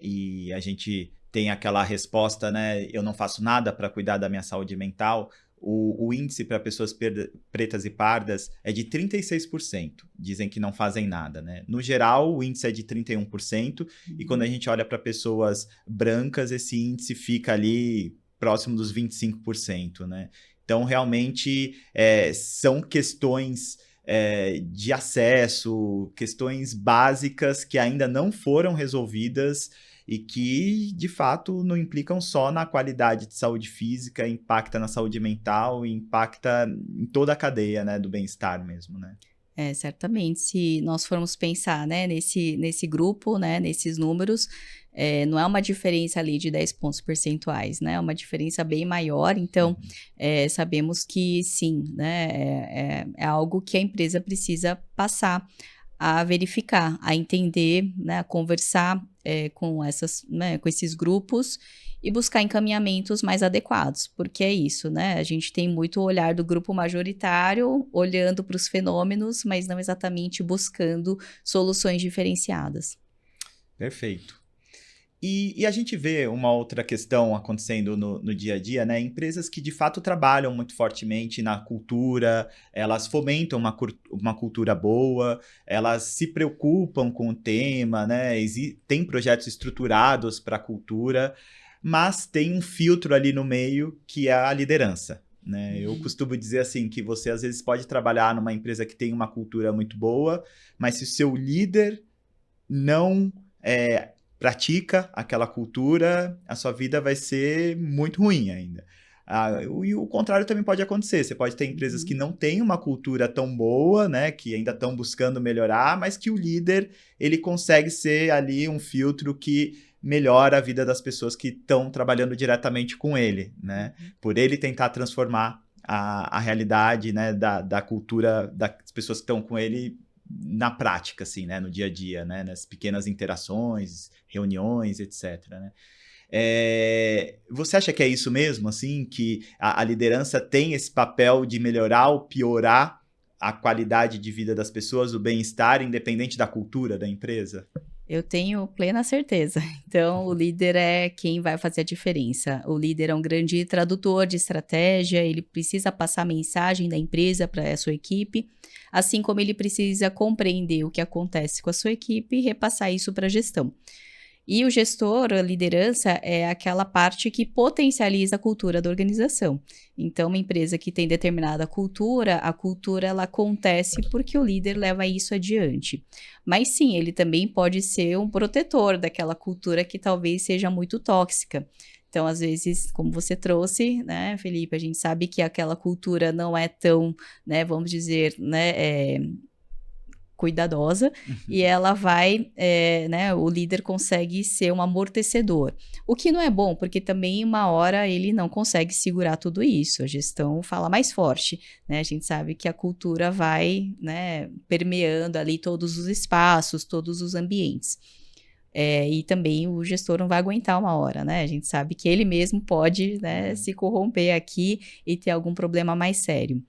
e a gente tem aquela resposta, né, eu não faço nada para cuidar da minha saúde mental, o índice para pessoas pretas e pardas é de 36%. Dizem que não fazem nada, né? No geral, o índice é de 31%, e quando a gente olha para pessoas brancas, esse índice fica ali próximo dos 25%, né? Então, realmente, são questões de acesso, questões básicas que ainda não foram resolvidas e que, de fato, não implicam só na qualidade de saúde física, impacta na saúde mental, impacta em toda a cadeia, né, do bem-estar mesmo, né? Certamente, se nós formos pensar, né, nesse grupo, né, nesses números, não é uma diferença ali de 10 pontos percentuais, né, é uma diferença bem maior, então, sabemos que sim, né, é algo que a empresa precisa passar a verificar, a entender, né, a conversar com esses grupos e buscar encaminhamentos mais adequados, porque é isso, né? A gente tem muito o olhar do grupo majoritário, olhando para os fenômenos, mas não exatamente buscando soluções diferenciadas. Perfeito. E a gente vê uma outra questão acontecendo no dia a dia, né? Empresas que de fato trabalham muito fortemente na cultura, elas fomentam uma cultura boa, elas se preocupam com o tema, né? Tem projetos estruturados para a cultura, mas tem um filtro ali no meio que é a liderança. Né? Eu costumo dizer assim que você às vezes pode trabalhar numa empresa que tem uma cultura muito boa, mas se o seu líder não pratica aquela cultura, a sua vida vai ser muito ruim ainda. E o contrário também pode acontecer. Você pode ter empresas que não têm uma cultura tão boa, né, que ainda estão buscando melhorar, mas que o líder ele consegue ser ali um filtro que melhora a vida das pessoas que estão trabalhando diretamente com ele, né? Por ele tentar transformar a realidade, né, da cultura das pessoas que estão com ele na prática, assim, né, no dia a dia, né, nas pequenas interações, reuniões, etc. Né? Você acha que é isso mesmo, assim, que a liderança tem esse papel de melhorar ou piorar a qualidade de vida das pessoas, o bem-estar, independente da cultura da empresa? Eu tenho plena certeza. Então, o líder é quem vai fazer a diferença. O líder é um grande tradutor de estratégia, ele precisa passar a mensagem da empresa para a sua equipe, assim como ele precisa compreender o que acontece com a sua equipe e repassar isso para a gestão. E o gestor, a liderança, é aquela parte que potencializa a cultura da organização. Então, uma empresa que tem determinada cultura, a cultura ela acontece porque o líder leva isso adiante. Mas sim, ele também pode ser um protetor daquela cultura que talvez seja muito tóxica. Então, às vezes, como você trouxe, né, Felipe, a gente sabe que aquela cultura não é tão, né, vamos dizer, né, cuidadosa, e ela vai, né, o líder consegue ser um amortecedor. O que não é bom, porque também uma hora ele não consegue segurar tudo isso, a gestão fala mais forte, né, a gente sabe que a cultura vai, né, permeando ali todos os espaços, todos os ambientes. E também o gestor não vai aguentar uma hora, né, a gente sabe que ele mesmo pode, né, se corromper aqui e ter algum problema mais sério.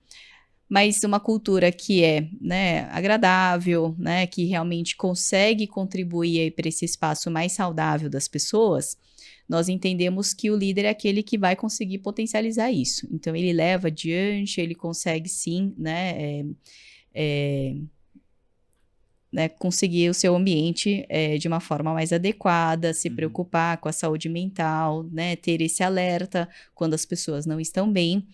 Mas uma cultura que é, né, agradável, né, que realmente consegue contribuir para esse espaço mais saudável das pessoas, nós entendemos que o líder é aquele que vai conseguir potencializar isso. Então, ele leva adiante, ele consegue sim, né, né, conseguir o seu ambiente de uma forma mais adequada, se preocupar com a saúde mental, né, ter esse alerta quando as pessoas não estão bem.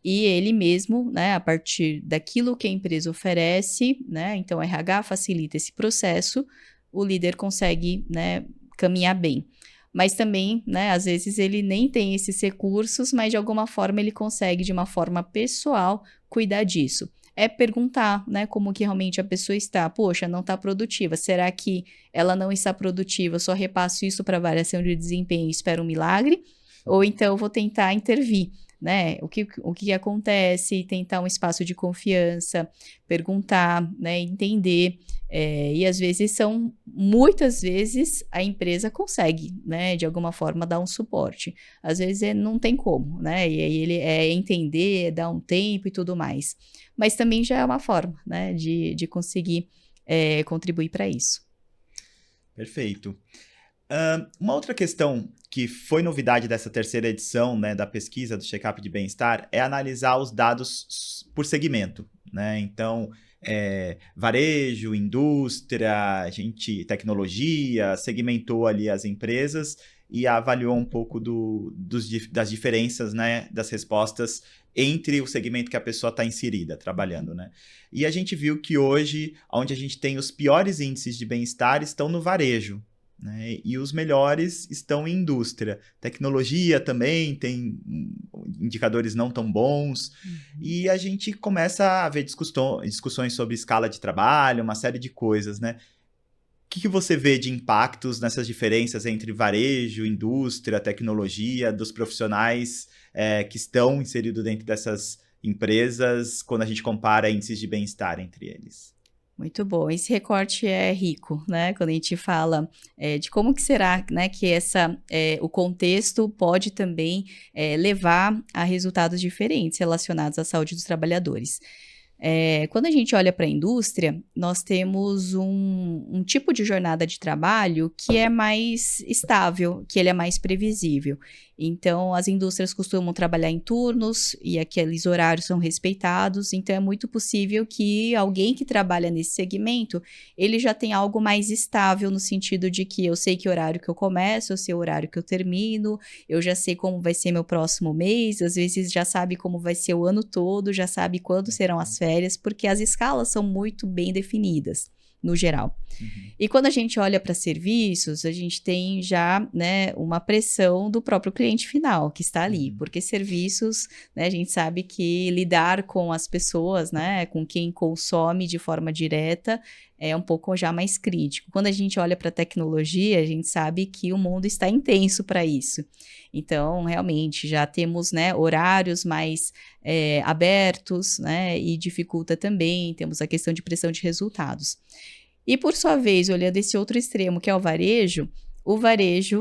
E ele mesmo, né, a partir daquilo que a empresa oferece, né, então o RH facilita esse processo, o líder consegue, né, caminhar bem. Mas também, né, às vezes ele nem tem esses recursos, mas de alguma forma ele consegue, de uma forma pessoal, cuidar disso. É perguntar, né, como que realmente a pessoa está. Poxa, não está produtiva. Será que ela não está produtiva? Eu só repasso isso para avaliação de desempenho e espero um milagre? Ou então eu vou tentar intervir, né? O que acontece? Tentar um espaço de confiança, perguntar, né, entender. E às vezes muitas vezes a empresa consegue, né, de alguma forma dar um suporte. Às vezes não tem como, né? E aí ele é entender, dar um tempo e tudo mais. Mas também já é uma forma, né, de conseguir contribuir para isso. Perfeito. Uma outra questão que foi novidade dessa terceira edição, né, da pesquisa do Check-up de Bem-Estar é analisar os dados por segmento, né? Então, varejo, indústria, tecnologia, segmentou ali as empresas e avaliou um pouco das diferenças, né, das respostas entre o segmento que a pessoa está inserida, trabalhando, né? E a gente viu que hoje, onde a gente tem os piores índices de bem-estar, estão no varejo, né? E os melhores estão em indústria. Tecnologia também tem indicadores não tão bons. E a gente começa a ver discussões sobre escala de trabalho, uma série de coisas, né? O que você vê de impactos nessas diferenças entre varejo, indústria, tecnologia, dos profissionais que estão inseridos dentro dessas empresas, quando a gente compara índices de bem-estar entre eles? Muito bom. Esse recorte é rico, né? Quando a gente fala de como que será, né, que o contexto pode também levar a resultados diferentes relacionados à saúde dos trabalhadores. Quando a gente olha para a indústria, nós temos um tipo de jornada de trabalho que é mais estável, que ele é mais previsível. Então, as indústrias costumam trabalhar em turnos e aqueles horários são respeitados. Então, é muito possível que alguém que trabalha nesse segmento, ele já tenha algo mais estável no sentido de que eu sei que horário que eu começo, eu sei o horário que eu termino, eu já sei como vai ser meu próximo mês, às vezes já sabe como vai ser o ano todo, já sabe quando serão as férias, porque as escalas são muito bem definidas, no geral. E quando a gente olha para serviços, a gente tem já, né, uma pressão do próprio cliente final que está ali, porque serviços, né, a gente sabe que lidar com as pessoas, né, com quem consome de forma direta, é um pouco já mais crítico. Quando a gente olha para a tecnologia, a gente sabe que o mundo está intenso para isso. Então, realmente, já temos, né, horários mais abertos, né, e dificulta também, temos a questão de pressão de resultados. E, por sua vez, olhando esse outro extremo, que é o varejo,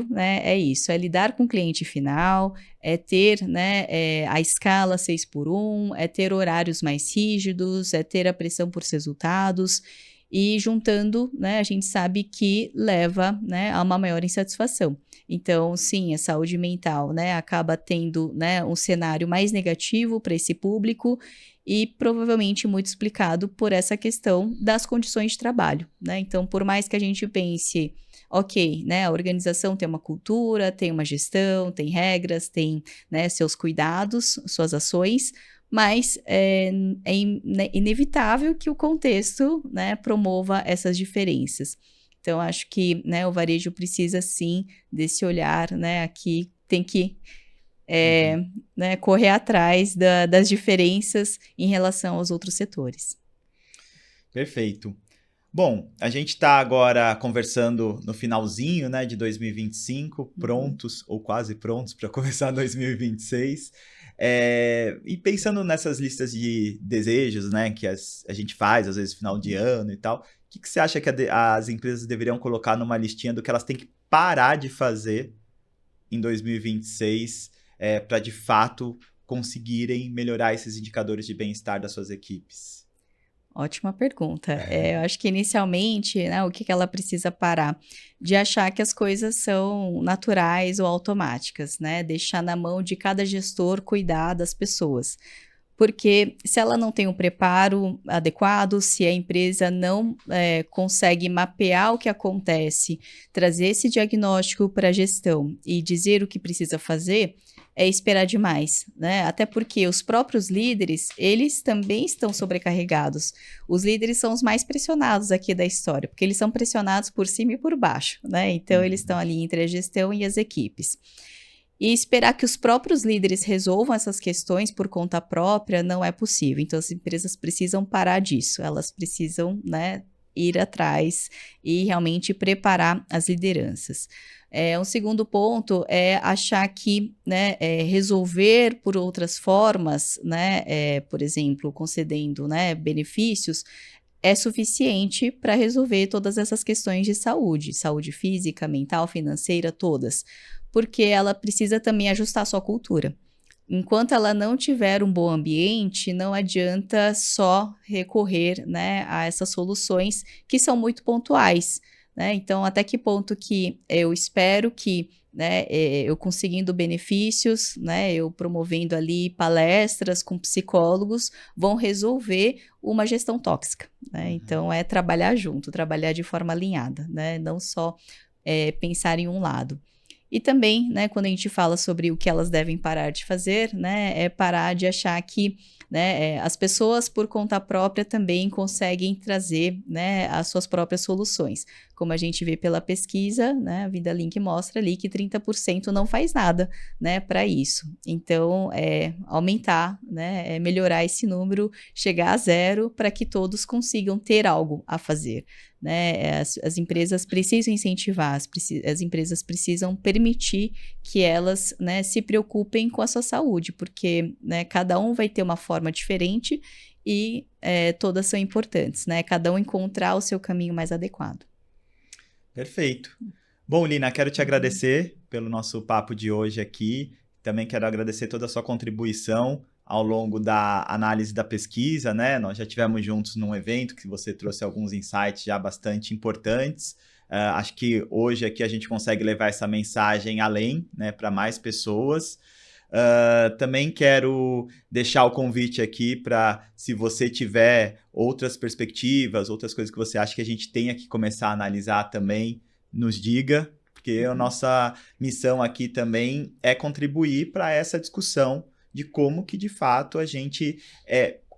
né, é isso, é lidar com o cliente final, é ter, né, a escala 6x1, é ter horários mais rígidos, é ter a pressão por resultados, e juntando, né, a gente sabe que leva, né, a uma maior insatisfação. Então, sim, a saúde mental, né, acaba tendo, né, um cenário mais negativo para esse público e provavelmente muito explicado por essa questão das condições de trabalho, né? Então, por mais que a gente pense, ok, né, a organização tem uma cultura, tem uma gestão, tem regras, tem, né, seus cuidados, suas ações, mas inevitável que o contexto, né, promova essas diferenças. Então, acho que, né, o varejo precisa, sim, desse olhar, né, aqui tem que né, correr atrás das diferenças em relação aos outros setores. Perfeito. Bom, a gente está agora conversando no finalzinho, né, de 2025, prontos ou quase prontos para começar 2026. E pensando nessas listas de desejos, né, que a gente faz, às vezes, final de ano e tal, o que você acha que as empresas deveriam colocar numa listinha do que elas têm que parar de fazer em 2026 para, de fato, conseguirem melhorar esses indicadores de bem-estar das suas equipes? Ótima pergunta. Eu acho que inicialmente, né, o que ela precisa parar? De achar que as coisas são naturais ou automáticas, né? Deixar na mão de cada gestor cuidar das pessoas. Porque se ela não tem um preparo adequado, se a empresa não consegue mapear o que acontece, trazer esse diagnóstico para a gestão e dizer o que precisa fazer, é esperar demais, né? Até porque os próprios líderes, eles também estão sobrecarregados. Os líderes são os mais pressionados aqui da história, porque eles são pressionados por cima e por baixo, né? Então, eles estão ali entre a gestão e as equipes. E esperar que os próprios líderes resolvam essas questões por conta própria não é possível. Então, as empresas precisam parar disso. Elas precisam, né, ir atrás e realmente preparar as lideranças. Um segundo ponto é achar que, né, resolver por outras formas, né, por exemplo, concedendo, né, benefícios, é suficiente para resolver todas essas questões de saúde física, mental, financeira, todas, porque ela precisa também ajustar a sua cultura. Enquanto ela não tiver um bom ambiente, não adianta só recorrer, né, a essas soluções que são muito pontuais, né? Então, até que ponto que eu espero que, né, eu conseguindo benefícios, né, eu promovendo ali palestras com psicólogos, vão resolver uma gestão tóxica, né? Então, é trabalhar junto, trabalhar de forma alinhada, né? Não só pensar em um lado. E também, né, quando a gente fala sobre o que elas devem parar de fazer, né, é parar de achar que, né, as pessoas por conta própria também conseguem trazer, né, as suas próprias soluções. Como a gente vê pela pesquisa, né, a Vida Link mostra ali que 30% não faz nada, né, para isso. Então, aumentar, né, melhorar esse número, chegar a zero para que todos consigam ter algo a fazer. Né, as empresas precisam incentivar, as empresas precisam permitir que elas, né, se preocupem com a sua saúde, porque, né, cada um vai ter uma forma diferente e todas são importantes, né? Cada um encontrar o seu caminho mais adequado. Perfeito. Bom, Lina, quero te agradecer pelo nosso papo de hoje aqui. Também quero agradecer toda a sua contribuição ao longo da análise da pesquisa, né? Nós já tivemos juntos num evento que você trouxe alguns insights já bastante importantes. Acho que hoje aqui a gente consegue levar essa mensagem além, né, para mais pessoas. Também quero deixar o convite aqui para, se você tiver outras perspectivas, outras coisas que você acha que a gente tenha que começar a analisar também, nos diga, porque a nossa missão aqui também é contribuir para essa discussão de como que, de fato, a gente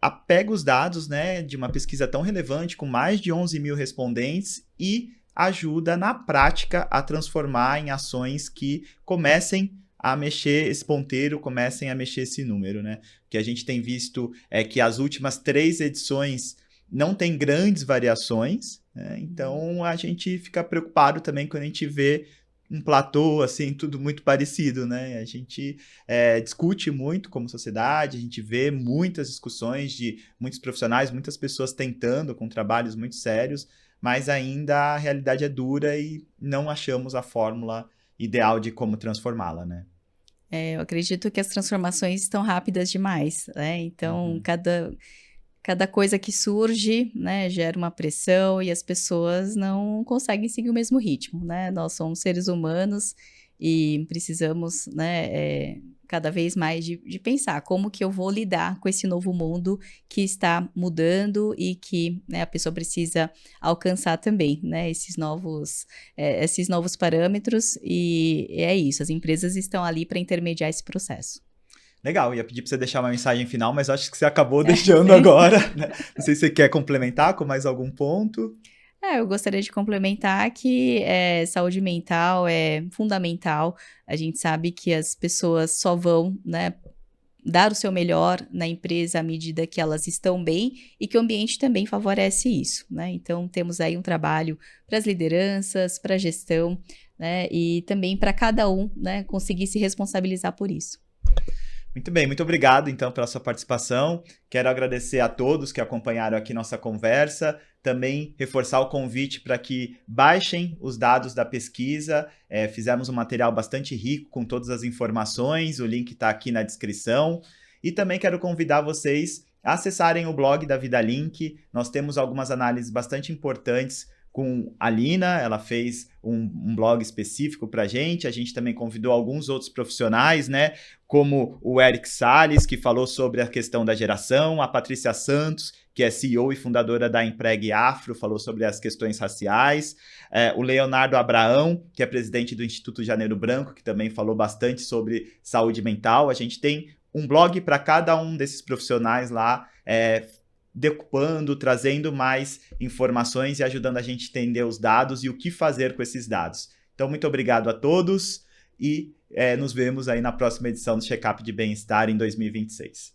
apega os dados, né, de uma pesquisa tão relevante, com mais de 11 mil respondentes, e ajuda, na prática, a transformar em ações que comecem a mexer esse ponteiro, comecem a mexer esse número, né? O que a gente tem visto é que as últimas 3 edições não tem grandes variações, né? Então a gente fica preocupado também quando a gente vê um platô, assim, tudo muito parecido, né? A gente discute muito como sociedade, a gente vê muitas discussões de muitos profissionais, muitas pessoas tentando com trabalhos muito sérios, mas ainda a realidade é dura e não achamos a fórmula ideal de como transformá-la, né? Eu acredito que as transformações estão rápidas demais, né? Então, cada coisa que surge, né, gera uma pressão e as pessoas não conseguem seguir o mesmo ritmo, né? Nós somos seres humanos e precisamos, né, cada vez mais de pensar como que eu vou lidar com esse novo mundo que está mudando e que, né, a pessoa precisa alcançar também, né, esses novos parâmetros, e é isso, as empresas estão ali para intermediar esse processo. Legal, ia pedir para você deixar uma mensagem final, mas acho que você acabou deixando agora, né? Não sei se você quer complementar com mais algum ponto. Eu gostaria de complementar que saúde mental é fundamental. A gente sabe que as pessoas só vão, né, dar o seu melhor na empresa à medida que elas estão bem e que o ambiente também favorece isso, né? Então, temos aí um trabalho para as lideranças, para a gestão, né, e também para cada um, né, conseguir se responsabilizar por isso. Muito bem, muito obrigado então pela sua participação. Quero agradecer a todos que acompanharam aqui nossa conversa. Também reforçar o convite para que baixem os dados da pesquisa. Fizemos um material bastante rico com todas as informações, o link está aqui na descrição. E também quero convidar vocês a acessarem o blog da Vida Link. Nós temos algumas análises bastante importantes com a Lina, ela fez um blog específico para a gente também convidou alguns outros profissionais, né, como o Eric Salles, que falou sobre a questão da geração, a Patrícia Santos, que é CEO e fundadora da Empregue Afro, falou sobre as questões raciais, o Leonardo Abraão, que é presidente do Instituto Janeiro Branco, que também falou bastante sobre saúde mental. A gente tem um blog para cada um desses profissionais lá, decupando, trazendo mais informações e ajudando a gente a entender os dados e o que fazer com esses dados. Então, muito obrigado a todos e nos vemos aí na próxima edição do Checkup de Bem-Estar em 2026.